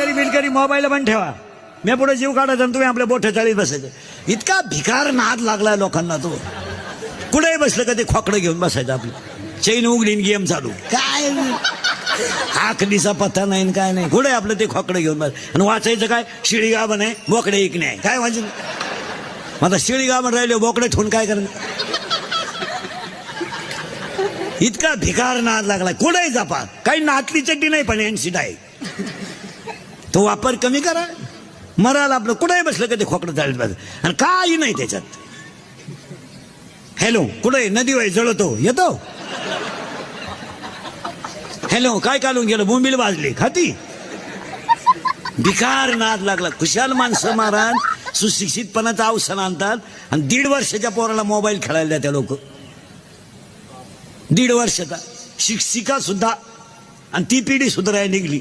मेलकरी बिलकरी mobile बंद ठेवा. मी पुढे जीव काढायचा आणि तुम्ही आपल्या बोठे चाळीत बसायचं. इतका भिकार नाद लागलाय लोकांना. तो कुठेही बसलं का ते खोकडं घेऊन बसायचं. आपलं चैन उघडीन गेम चालू. काय आखलीचा पत्ता नाही काय नाही. कुठे आपलं ते खोकडं घेऊन बस. आणि वाचायचं काय शिळी गाभण आहे बोकडे इकणे आहे. काय वाचायचं आता शिळी गाभण राहिले बोकडे ठेवून काय करणार. इतका भिकार नाद लागलाय. कुठेही जापा. काही नातली चड्डी नाही पण एनसीट आहे. तो वापर कमी करा. मराल आपलं कुठेही बसलं का ते खोकडं चालत बस. आणि काही नाही त्याच्यात. हॅलो कुठे नदी वय जळतो येतो. हॅलो काय काढून गेलं बोंबील वाजली खाती. भिकार नाद लागला. खुशाल माणसं महाराज सुशिक्षितपणाचं अवसान आणतात आणि 1.5 वर्षाच्या पोराला मोबाईल खेळायला त्या लोक. 1.5 वर्षाचा शिक्षिका सुद्धा आणि ती पिढी सुद्धा निघली.